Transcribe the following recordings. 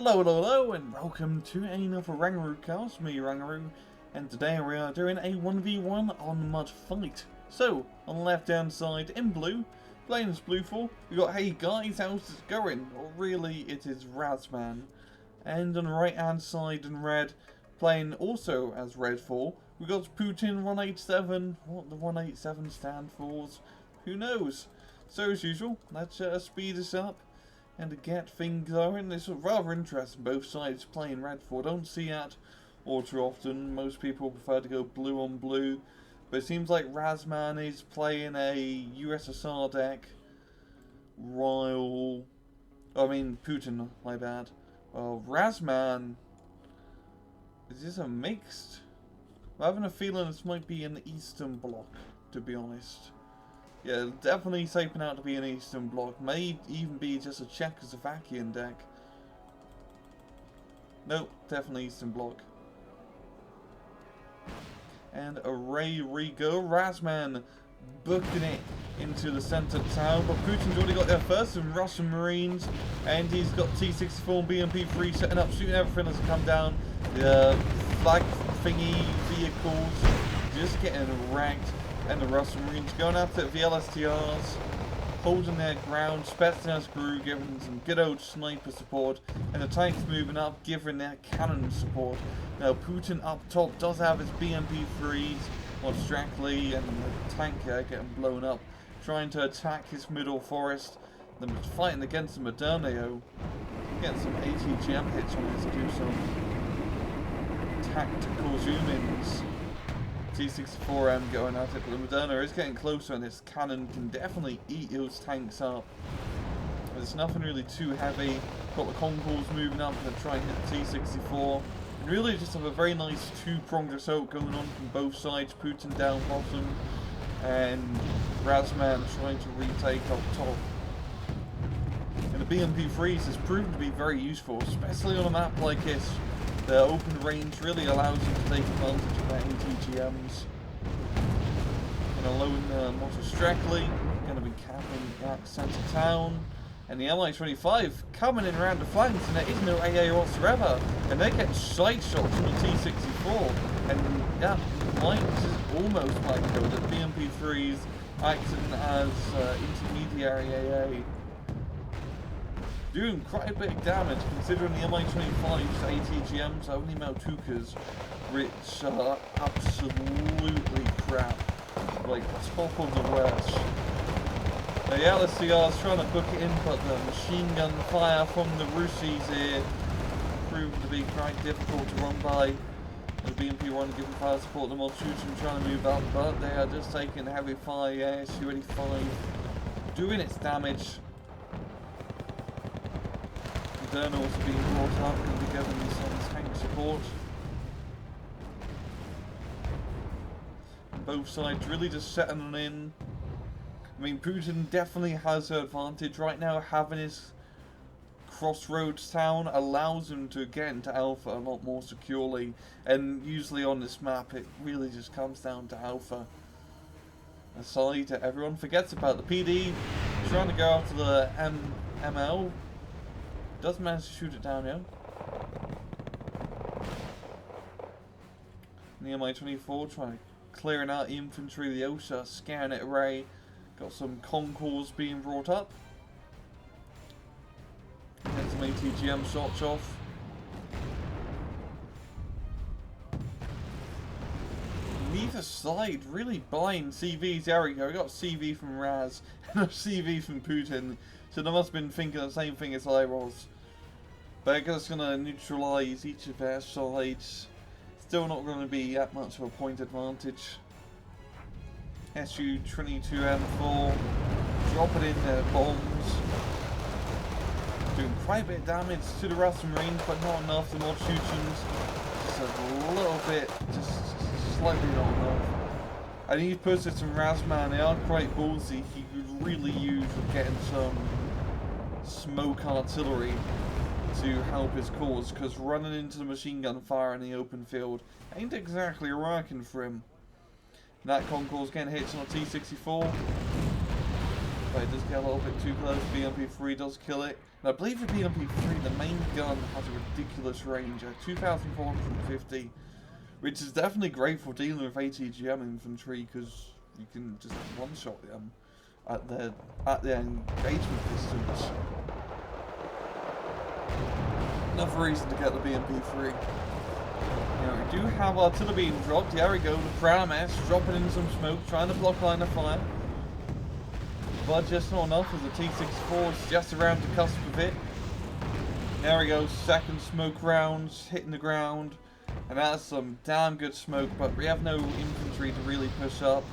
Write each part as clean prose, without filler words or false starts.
Hello, and welcome to another RANGROO cast. Me, RANGROO, and today we are doing a 1v1 on Mud Fight. So, on the left-hand side, in blue, playing as Blueful, we got Hey Guys, how's it going? Or really, it is Razzman. And on the right-hand side, in red, playing also as Redfall, we got Putin 187. What the 187 stand for? Who knows? So, as usual, let's speed this up and get things going. It's rather interesting, both sides playing Redfall. Don't see that all too often. Most people prefer to go blue on blue, but it seems like Razzman is playing a USSR deck, while Putin, my bad. Well, Razzman, is this a mixed? I'm having a feeling this might be an Eastern Bloc, to be honest. Yeah, definitely shaping out to be an Eastern Bloc. May even be just a Czechoslovakian deck. Nope, definitely Eastern Bloc. And away we go. Razzman booking it into the centre town, but Putin's already got there first, and Russian Marines, and he's got T-64 and BMP-3 setting up, shooting everything as it come down. The flag thingy vehicles just getting wrecked. And the Russian Marines going after the LSTRs, holding their ground. Spetsnaz crew giving some good old sniper support, and the tanks moving up, giving their cannon support. Now Putin up top does have his BMP-3s, Strackley and the tanker getting blown up, trying to attack his middle forest. Then fighting against the Moderneo, getting some ATGM hits on his to do some tactical zoom-ins. T-64M going at it, but the Moderna is getting closer, and this cannon can definitely eat those tanks up. There's nothing really too heavy. Got the concours moving up and trying to hit the T-64. And really just have a very nice two-pronged assault going on from both sides. Putin down bottom, and Razzman trying to retake up top. And the BMP-3s has proven to be very useful, especially on a map like this. The open range really allows you to take advantage of their ATGMs. And alone Strackley going to be capping that centre town. And the MI-25 coming in around the flanks, and there is no AA whatsoever. And they get side shots from the T-64. And yeah, might almost like go the BMP-3s acting as intermediary AA. Doing quite a bit of damage, considering the MI-25's ATGMs are only Mautukas, which are absolutely crap. Like, top of the worst. The LSCR's trying to book it in, but the machine gun fire from the Russies here proved to be quite difficult to run by. The BMP-1 giving fire support, the Maltusian trying to move up, but they are just taking heavy fire. Yeah, Su-85 doing its damage. Journals being brought up and be given some tank support. And both sides really just settling in. I mean, Putin definitely has an advantage right now. Having his crossroads town allows him to get into Alpha a lot more securely. And usually on this map, it really just comes down to Alpha. Aside, everyone forgets about the PD, trying to go after the ML. Does manage to shoot it down, yeah. And the MI-24 trying to clearing out the infantry, the OSA scaring it away. Got some concours being brought up. And some ATGM shots off. Neither side really buying CVs. There we go. We got a CV from Raz and a CV from Putin. So they must have been thinking the same thing as I was. But I guess it's going to neutralise each of their sides. Still not going to be that much of a point advantage. Su-22M4 dropping in their bombs. Doing quite a bit of damage to the Russian Marines, but not enough. The Maltusians just a little bit, just slightly not enough. And these persons from Razzman, they are quite ballsy. He could really use with getting some smoke artillery to help his cause, because running into the machine gun fire in the open field ain't exactly working for him. And that concourse getting hits on a T-64. but it does get a little bit too close. BMP3 does kill it. And I believe the BMP3, the main gun, has a ridiculous range at 2,450, which is definitely great for dealing with ATGM infantry, because you can just one-shot them at their engagement distance. Another reason to get the BMP3. Now, we do have artillery being dropped. There we go, the Pram S dropping in some smoke, trying to block line of fire. But just not enough as the T-64 is just around the cusp of it. There we go, second smoke rounds hitting the ground. And that's some damn good smoke, but we have no infantry to really push up.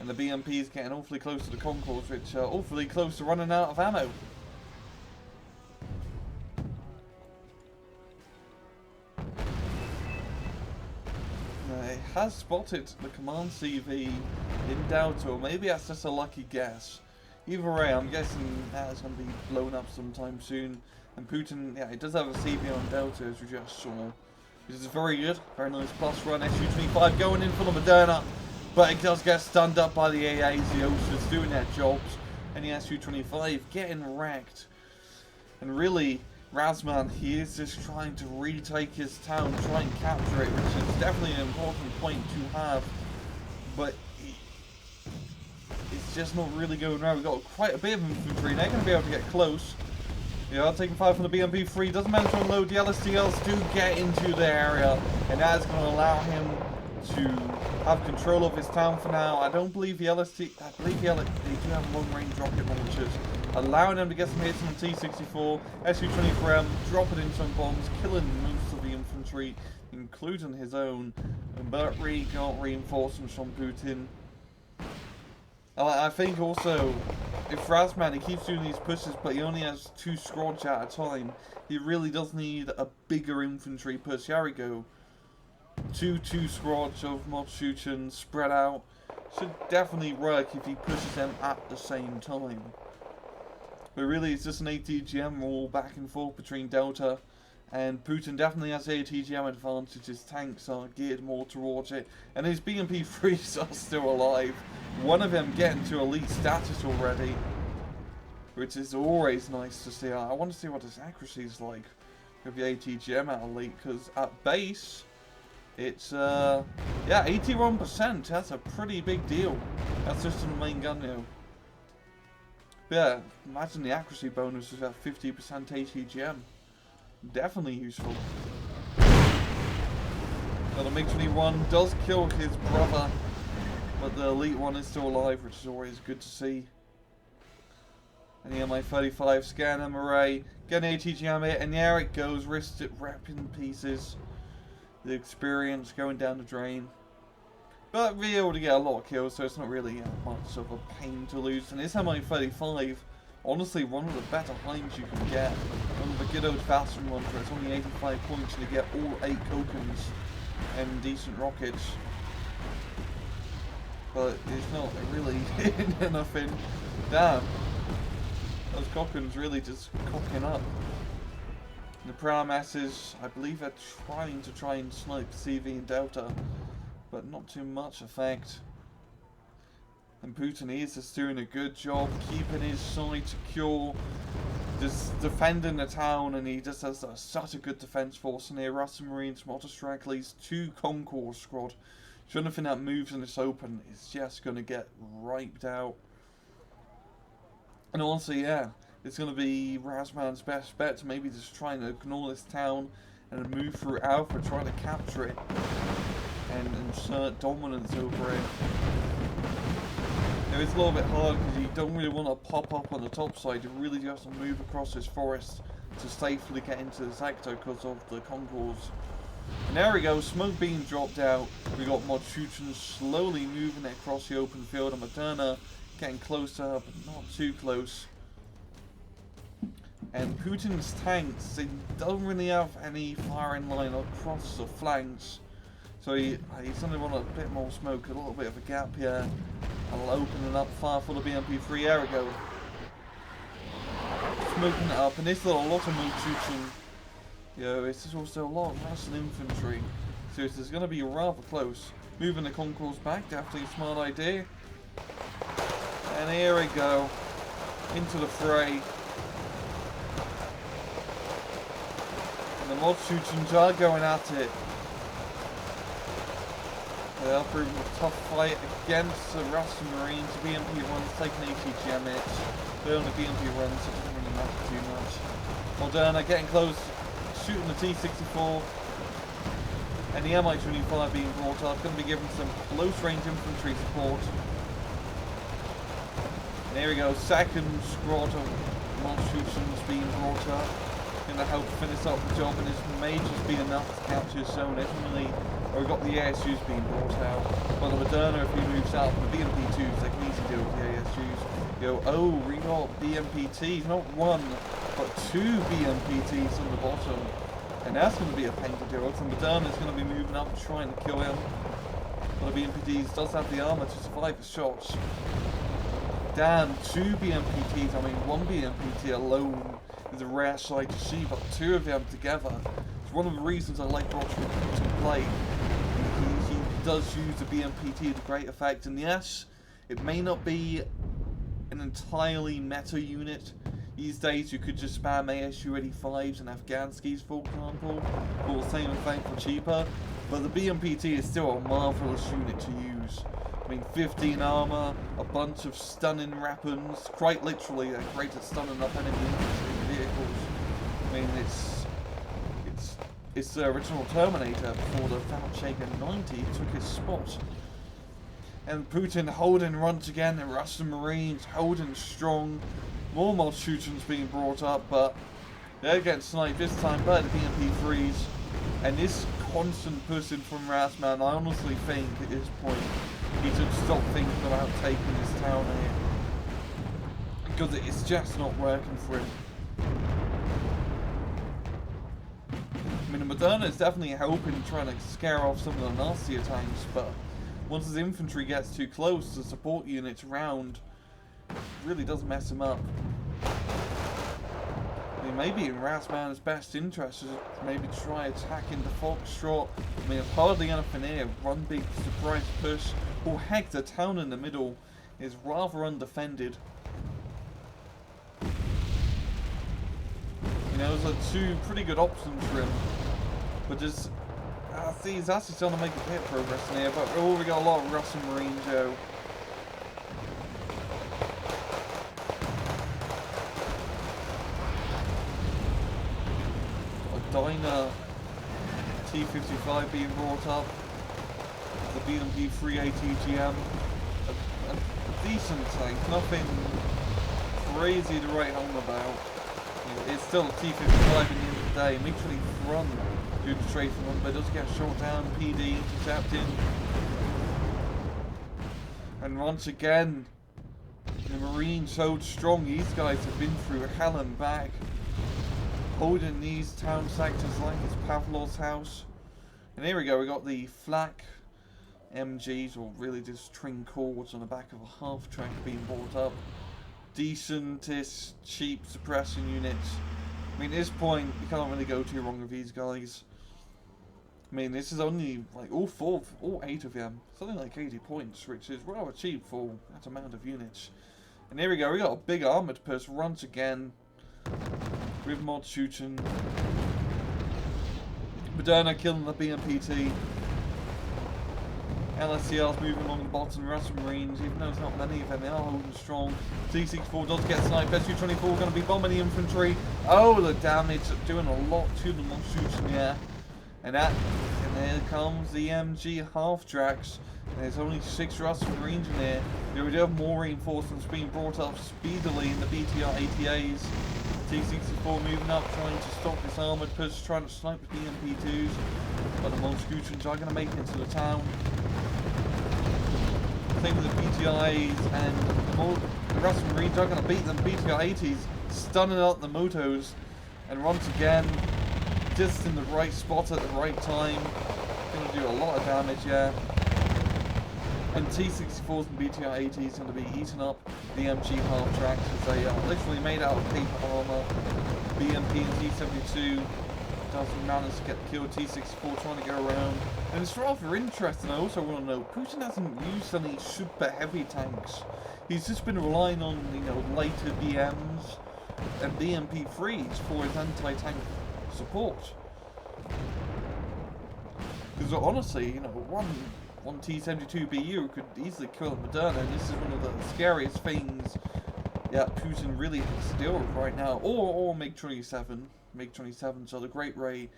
And the BMP is getting awfully close to the Concourse, which are awfully close to running out of ammo. It has spotted the command CV in Delta, or maybe that's just a lucky guess. Either way, I'm guessing that is going to be blown up sometime soon. And Putin, yeah, it does have a CV on Delta, as we just saw. Which is very good, very nice plus run. Su-25 going in for the Moderna, but it does get stunned up by the AAs, the OSHAs doing their jobs. And the Su-25 getting wrecked. And really, Razzman, he is just trying to retake his town, try and capture it, which is definitely an important point to have. But it's just not really going around. We've got quite a bit of infantry. They're going to be able to get close. Yeah, taking fire from the BMP3. Doesn't manage to unload. The LSTLs do get into the area, and that is going to allow him to have control of his town for now. I don't believe the LST. I believe they do have long-range rocket launchers, allowing them to get some hits on the T-64. Su-24M dropping in some bombs, killing most of the infantry, including his own. But we got reinforcements from Putin. I think also, if Razzman, he keeps doing these pushes, but he only has 2 squads at a time, he really does need a bigger infantry push. Here we go. Two squads of mob shooting spread out. Should definitely work if he pushes them at the same time. But really, it's just an ATGM all back and forth between Delta. And Putin definitely has ATGM advantage. His tanks are geared more towards it. And his BMP3s are still alive. One of them getting to elite status already. Which is always nice to see. I want to see what his accuracy is like with the ATGM at elite. Because at base, it's, yeah, 81%. That's a pretty big deal. That's just in the main gun now. But yeah, imagine the accuracy bonus is at 50% ATGM. Definitely useful. Now the MiG-21 does kill his brother, but the elite one is still alive, which is always good to see. And here my 35 scan MRA, getting ATGM hit, and there it goes, wrist it, rep in pieces. The experience going down the drain. But we're able to get a lot of kills, so it's not really much of a pain to lose. And this MI-35, honestly, one of the better Heims you can get. One of the good old-fashioned ones where it's only 85 points and you get all 8 Kokens and decent rockets. But it's not really hitting nothing. Damn. Those Kokens really just cocking up. The Pram S's, I believe they're trying and snipe CV and Delta, but not too much effect. And Putin is just doing a good job keeping his side secure, just defending the town, and he just has such a good defense force in here. Russian Marines, Motor Stragglies, 2 Concourse squad. So anything that moves in this open is just going to get wiped out. And also, yeah, it's going to be Razzman's best bet to maybe just try and ignore this town and move through Alpha, trying to capture it and insert dominance over it. Now, it's a little bit hard because you don't really want to pop up on the top side. You really just have to move across this forest to safely get into the sector because of the Concourse. And there we go, smoke being dropped out. We got mod shooting slowly moving it across the open field, and Moderna getting closer, but not too close. And Putin's tanks, they don't really have any firing line across the flanks. So he's going to want a bit more smoke, a little bit of a gap here. I'll open it up far for the BMP3. There we go. Smoking it up, and this is a lot of mod shooting. You know, it's just also a lot of Russian infantry. So it's going to be rather close. Moving the Concourse back, definitely a smart idea. And here we go. Into the fray. And the mod shooters are going at it. They are proving a tough fight against the Russian Marines. BMP runs taking ATGM hits. They're only BMP runs, so it doesn't really matter too much. Moderna getting close, shooting the T-64. And the Mi-25 being brought up, going to be given some close range infantry support. And here we go, second squad of Malthusians being brought up. Going to help finish up the job, and this may just be enough to capture zone. Definitely, we've got the ASUs being brought out. But the Moderna, if he moves out from the BMP2s, they can easily deal with the ASUs. Go, oh, we got BMPTs, not one, but two BMPTs on the bottom. And that's going to be a pain to deal with. And Moderna is going to be moving up, trying to kill him. But the BMPTs does have the armor to survive the shots. Damn, two BMPTs, I mean one BMPT alone is a rare sight to see, but two of them together. It's one of the reasons I like watching Putin play. He does use the BMPT to great effect, and yes, it may not be an entirely meta unit. These days you could just spam ASU-85s and Afghanskis, for example, or the same effect for cheaper, but the BMPT is still a marvellous unit to use. I mean, 15 armor, a bunch of stunning weapons, quite literally they're great at stunning up enemy infantry vehicles. I mean, it's the original Terminator before the Falcon 90 took his spot. And Putin holding once again, the Russian Marines holding strong. More mod shooters being brought up, but they're getting sniped this time by the BMP3s. And this constant pushing from Razzman, I honestly think at this point he should stop thinking about taking this town here. Because it's just not working for him. I mean, the Moderna is definitely helping trying to scare off some of the nastier tanks, but once his infantry gets too close, the support units around really does mess him up. I mean, maybe in Razzman's best interest is to maybe try attacking the Foxtrot. I mean, it's hardly anything here. One big surprise push. Or heck, the town in the middle is rather undefended. You know, those are two pretty good options for him. But just, see, he's actually starting to make a bit of progress in here. But we've already got a lot of Russian Marines, Joe. Dyna T-55 being brought up, the BMP-3 ATGM, a decent tank, nothing crazy to write home about. It's still a T-55 at the end of the day. Make sure he run good straight from them, but it does get shot down, PD intercepted. And once again, the Marines hold strong. These guys have been through hell and back, holding these town sectors like it's Pavlov's house. And here we go, we got the flak MGs, or really just string cords on the back of a half track being brought up. Decentish, cheap suppressing units. I mean, at this point, you can't really go too wrong with these guys. I mean, this is only, like, all 8 of them, something like 80 points, which is rather cheap for that amount of units. And here we go, we got a big armoured push once again, with mod shooting. Moderna killing the BMPT. LSCR's moving along the bottom. Russian Marines, even though there's not many of them, they are holding strong. T-64 does get sniped. SU-24 going to be bombing the infantry. Oh, the damage, doing a lot to the mod shooting, yeah. And there comes the MG half-tracks. There's only 6 Russian Marines in there. We do have more reinforcements being brought up speedily in the BTR ATAs. T-64 moving up, trying to stop this armoured push, trying to snipe the BMP2s. But the Monscutions are going to make it into the town. Same with the BTIs, and the Russian Marines are going to beat them. BTR-80s stunning out the motos. And once again, just in the right spot at the right time. Going to do a lot of damage, yeah. And T-64s and BTR-80s going to be eating up the MG half-tracks as they are literally made out of paper armor. BMP and T-72 does manage to get the kill. T64 trying to go around. And it's rather interesting. I also want to know, Putin hasn't used any super heavy tanks. He's just been relying on, you know, later BMs and BMP3s for his anti-tank support. Because honestly, you know, one T-72 BU could easily kill the Moderna, and this is one of the scariest things, yeah, Putin really has to deal with right now. Or MiG-27, so the Great Ray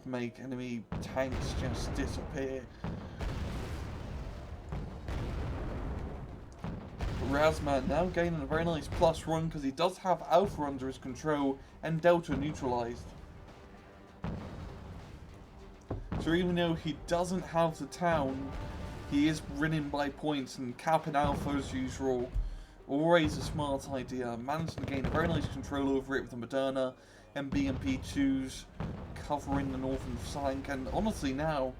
make enemy tanks just disappear. Razzman now gaining a very nice plus run because he does have Alpha under his control and Delta neutralized. So even though he doesn't have the town, he is winning by points, and capping Alpha as usual. Always a smart idea. Managing to gain a very nice control over it with the Moderna and BMP2s covering the northern flank, and honestly now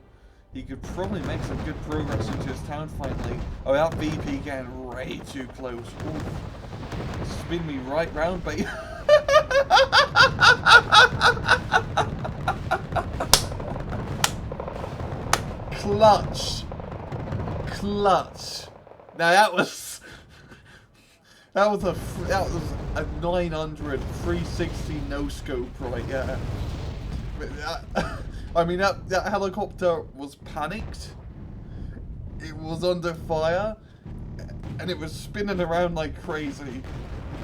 he could probably make some good progress into his town finally. Oh, that VP getting way too close. Ooh. Spin me right round, but clutch. Now that was a 900 360 no scope right, yeah. I mean that helicopter was panicked. It was under fire, and it was spinning around like crazy,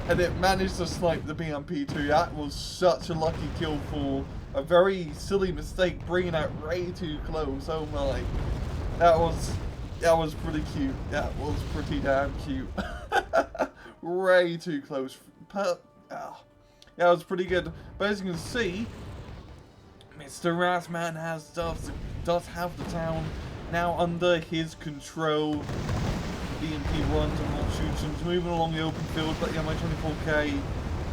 and it managed to snipe the BMP2. That was such a lucky kill for a very silly mistake, bringing it way too close. Oh my, that was pretty cute. That was pretty damn cute. Way too close. Yeah, that was pretty good. But as you can see, Mr. Razzman does have the town now under his control. BMP1 and more shooters moving along the open field, but yeah, my 24K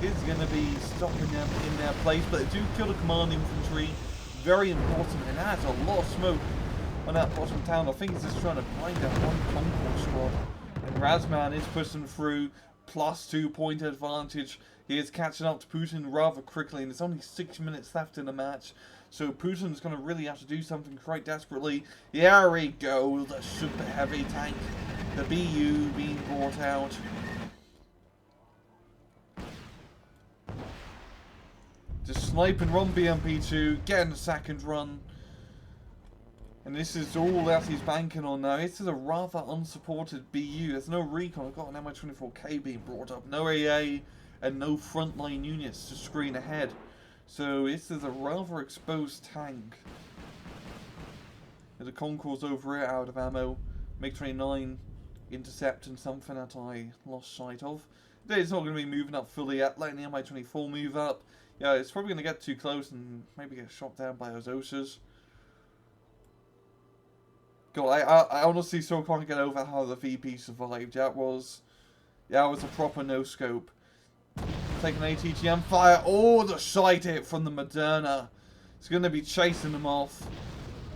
is going to be stopping them in their place. But they do kill the command infantry, very important, and adds a lot of smoke on that bottom town. I think he's just trying to blind that one Concord squad. And Razzman is pushing through, +2 point advantage. He is catching up to Putin rather quickly, and there's only 6 minutes left in the match. So Putin's going to really have to do something quite desperately. Here we go, the super heavy tank. The BU being brought out. Just snipe and run BMP2, getting the second run. And this is all that he's banking on now. This is a rather unsupported BU. There's no recon. I've got an MI-24K being brought up. No AA and no frontline units to screen ahead. So this is a rather exposed tank. The Concourse over it, out of ammo. MiG-29 intercepting something that I lost sight of. It's not going to be moving up fully yet. Letting the Mi-24 move up. Yeah, it's probably going to get too close and maybe get shot down by those Osas. God, I honestly still can't get over how the VP survived. That was a proper no-scope. Taking ATGM fire. Oh, the sight hit from the Moderna. It's going to be chasing them off.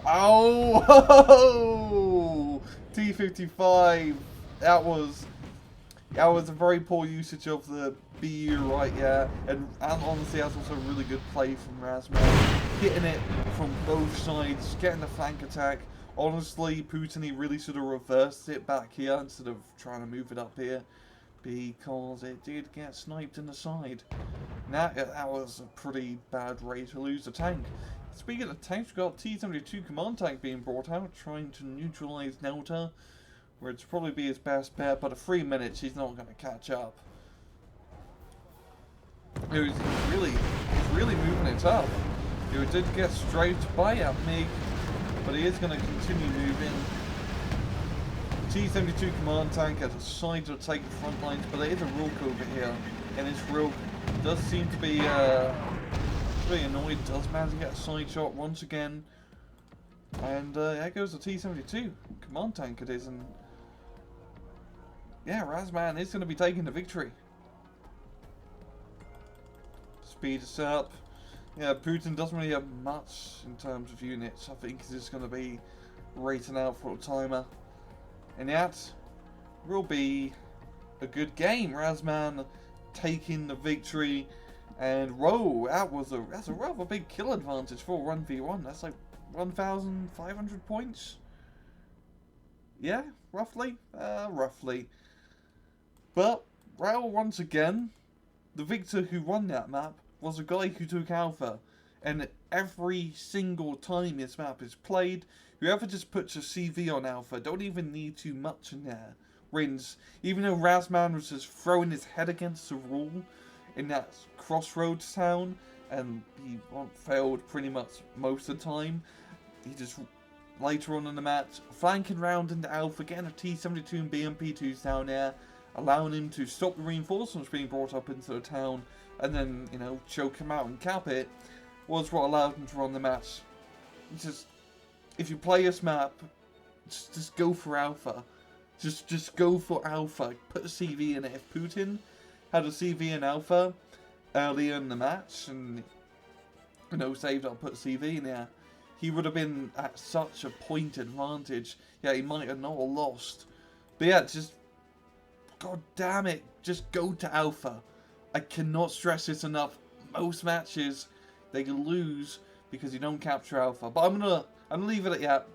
Oh! T-55. That was a very poor usage of the BU right, yeah. And honestly, that's also a really good play from Razzman. Hitting it from both sides, getting the flank attack. Honestly, Putin, he really should have reversed it back here instead of trying to move it up here, because it did get sniped in the side. Now, that was a pretty bad way to lose the tank. Speaking of tanks, we've got T-72 command tank being brought out, trying to neutralize Delta, where it's probably be his best bet, but at 3 minutes, he's not going to catch up. He was really moving it up. He did get strafed by a MiG, but he is going to continue moving. T-72 command tank has decided to take the front lines, but there is a Rook over here, and this Rook does seem to be really annoyed. Does manage to get a side shot once again, and there goes the T-72 command tank. It is, and yeah, Razzman is going to be taking the victory. Speed us up. Yeah, Putin doesn't really have much in terms of units. I think he's just going to be rating out for a timer. And that will be a good game. Razzman taking the victory. And whoa, that's a rather big kill advantage for 1v1. That's like 1,500 points. Yeah, roughly, roughly. But Raul, once again, the victor who won that map was a guy who took Alpha. And every single time this map is played, whoever just puts a CV on Alpha, don't even need too much in there, wins. Even though Razzman was just throwing his head against the wall in that crossroads town, and he failed pretty much most of the time, he just later on in the match, flanking round into Alpha, getting a T-72 and BMP2s down there, allowing him to stop the reinforcements being brought up into the town, and then, you know, choke him out and cap it, was what allowed him to run the match. Just, if you play this map, just go for Alpha. Just go for Alpha. Put a CV in it. If Putin had a CV in Alpha earlier in the match, and, you know, saved up, put a CV in there, he would have been at such a point advantage. Yeah, he might have not lost. But yeah, just, god damn it, just go to Alpha. I cannot stress this enough. Most matches, they can lose because you don't capture Alpha. But I'm gonna leave it at that.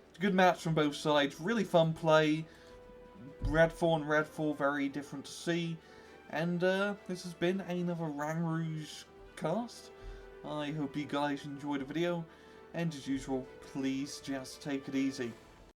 It's a good match from both sides. Really fun play. Red 4 and Red 4, very different to see. And this has been another RANGROO cast. I hope you guys enjoyed the video. And as usual, please just take it easy.